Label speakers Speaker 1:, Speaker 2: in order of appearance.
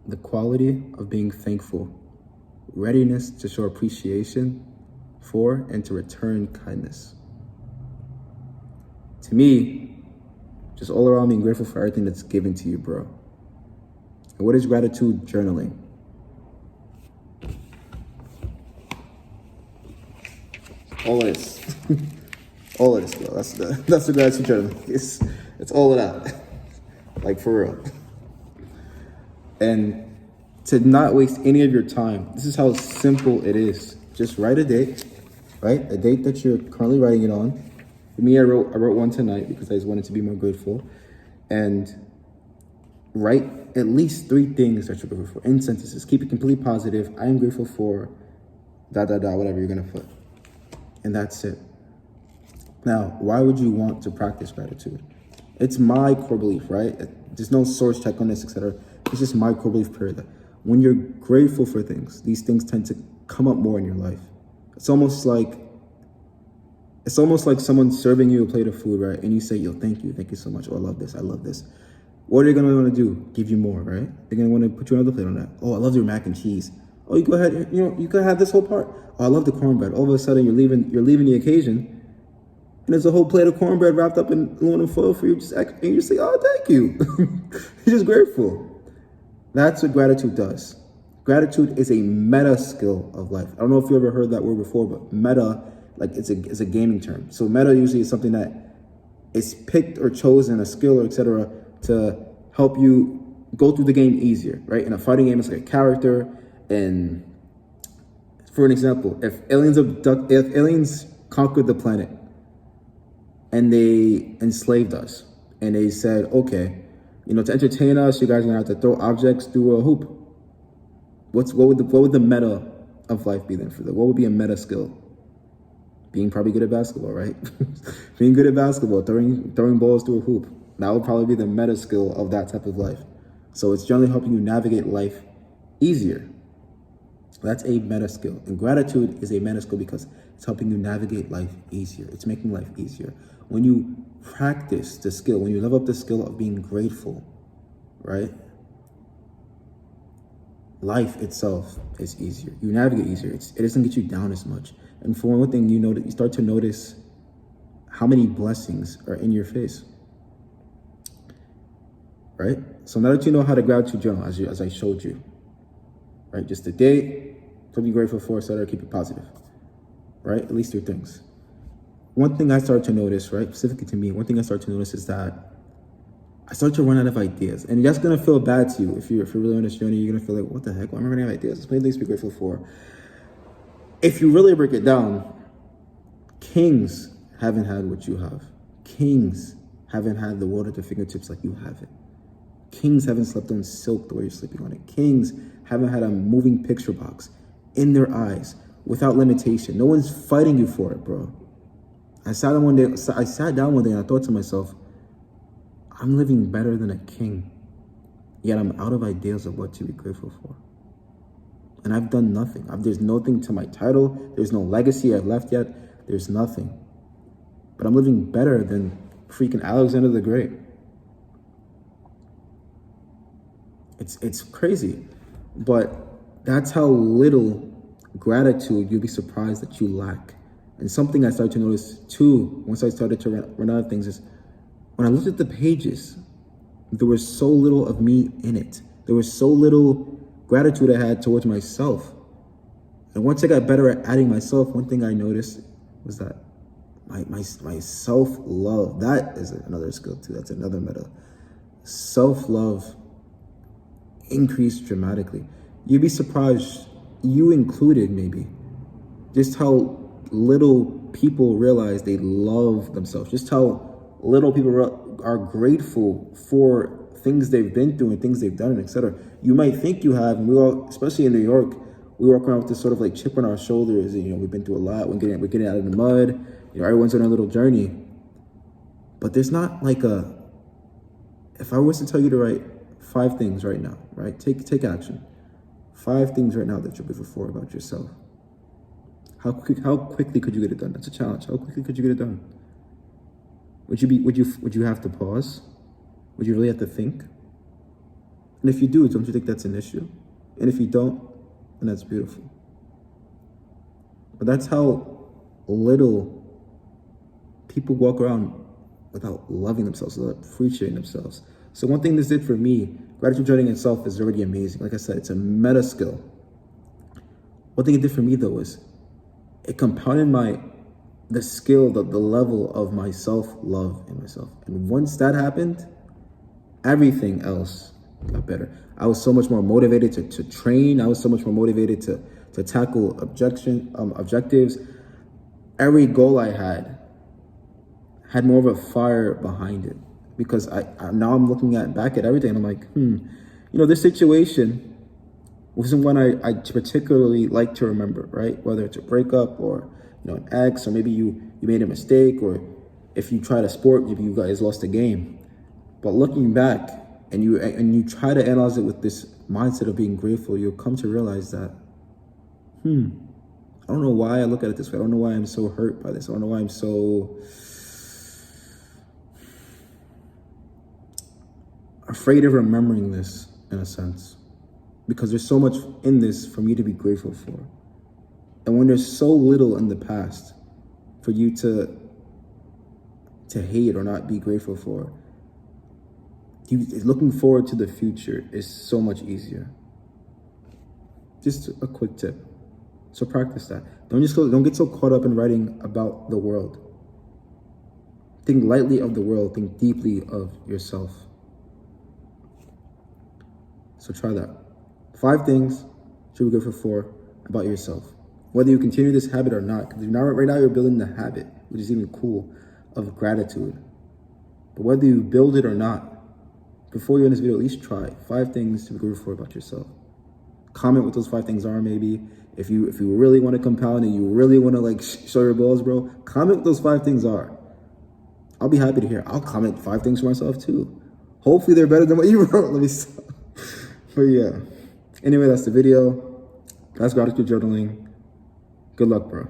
Speaker 1: the quality of being thankful, readiness to show appreciation for and to return kindness. To me, just all around being grateful for everything that's given to you, bro. And what is gratitude journaling? All it is. All it is, bro. That's the gratitude journaling. It's all of that. Like, for real. And to not waste any of your time, this is how simple it is. Just write a date, right? A date that you're currently writing it on. For me, I wrote one tonight because I just wanted to be more grateful. And write at least 3 things that you're grateful for in sentences. Keep it completely positive. I am grateful for whatever you're gonna put. And that's it. Now, why would you want to practice gratitude? It's my core belief, right? There's no source check on this, etc. It's just my core belief, period. That when you're grateful for things, these things tend to come up more in your life. It's almost like someone serving you a plate of food, right? And you say, yo, thank you so much. Oh, I love this. What are they gonna want to do? Give you more, right? They're gonna want to put you another plate on that. Oh, I love your mac and cheese. Oh, you go ahead, you can have this whole part. Oh, I love the cornbread. All of a sudden you're leaving the occasion, and there's a whole plate of cornbread wrapped up in aluminum foil for you. And you just say, oh, thank you. You're just grateful. That's what gratitude does. Gratitude is a meta skill of life. I don't know if you ever heard that word before, but meta, like it's a gaming term. So meta usually is something that is picked or chosen, a skill or etc. to help you go through the game easier, right? In a fighting game, it's like a character. And for an example, if aliens conquered the planet and they enslaved us and they said, okay, to entertain us, you guys are gonna have to throw objects through a hoop. What would the meta of life be then for that? What would be a meta skill? Being probably good at basketball, right? Being good at basketball, throwing balls through a hoop. That would probably be the meta skill of that type of life. So it's generally helping you navigate life easier. That's a meta skill. And gratitude is a meta skill because it's helping you navigate life easier. It's making life easier. When you practice the skill, when you level up the skill of being grateful, right? Life itself is easier. You navigate easier. It doesn't get you down as much. And for one thing, you start to notice how many blessings are in your face. Right? So now that you know how to gratitude journal, as I showed you, right? Just a date, something you're grateful for, etc. Keep it positive, right? At least 3 things. One thing I started to notice, right, specifically to me, one thing I started to notice is that I start to run out of ideas. And that's gonna feel bad to you. If you're really on this journey, you're gonna feel like, what the heck? Why am I running out of ideas? There's plenty things to be grateful for. If you really break it down, kings haven't had what you have. Kings haven't had the world at their fingertips like you have it. Kings haven't slept on silk the way you're sleeping on it. Kings haven't had a moving picture box in their eyes without limitation. No one's fighting you for it, bro. I sat down one day and I thought to myself, I'm living better than a king, yet I'm out of ideas of what to be grateful for. And I've done nothing. There's nothing to my title. There's no legacy I've left yet. There's nothing. But I'm living better than freaking Alexander the Great. It's crazy. But that's how little gratitude you'll be surprised that you lack. And something I started to notice too, once I started to run out of things, is when I looked at the pages, there was so little of me in it. There was so little gratitude I had towards myself. And once I got better at adding myself, one thing I noticed was that my self-love, that is another skill too. That's another meta. Self-love increased dramatically. You'd be surprised, you included maybe, just how little people realize they love themselves. Just how little people are grateful for things they've been through and things they've done, etc. You might think you have, and we all, especially in New York, we walk around with this sort of like chip on our shoulders. We've been through a lot. We're getting out of the mud. Everyone's on a little journey. But there's not like if I was to tell you to write 5 things right now, right? Take action. 5 things right now that you're grateful for about yourself. How quickly could you get it done? That's a challenge. How quickly could you get it done? Would you have to pause? Would you really have to think? And if you do, don't you think that's an issue? And if you don't, then that's beautiful. But that's how little people walk around without loving themselves, without appreciating themselves. So one thing this did for me, gratitude journaling itself is already amazing. Like I said, it's a meta skill. One thing it did for me though is it compounded the skill, the level of my self-love in myself. And once that happened, everything else got better. I was so much more motivated to train. I was so much more motivated to tackle objectives. Every goal I had more of a fire behind it, because I now I'm looking back at everything and I'm like, this situation wasn't one I particularly like to remember, right? Whether it's a breakup or an ex, or maybe you made a mistake, or if you tried a sport, maybe you guys lost a game. But looking back and you try to analyze it with this mindset of being grateful, you'll come to realize that, I don't know why I look at it this way. I don't know why I'm so hurt by this. I don't know why I'm so afraid of remembering this, in a sense, because there's so much in this for me to be grateful for. And when there's so little in the past for you to hate or not be grateful for, looking forward to the future is so much easier. Just a quick tip. So practice that. Don't get so caught up in writing about the world. Think lightly of the world. Think deeply of yourself. So try that. 5 things should be grateful for about yourself. Whether you continue this habit or not, because right now you're building the habit, which is even cool, of gratitude. But whether you build it or not, before you end this video, at least try 5 things to be grateful for about yourself. Comment what those 5 things are, maybe. If you really want to compound and you really want to show your balls, bro, comment what those 5 things are. I'll be happy to hear. I'll comment 5 things for myself too. Hopefully they're better than what you wrote. Let me stop. But yeah. Anyway, that's the video. That's gratitude journaling. Good luck, bro.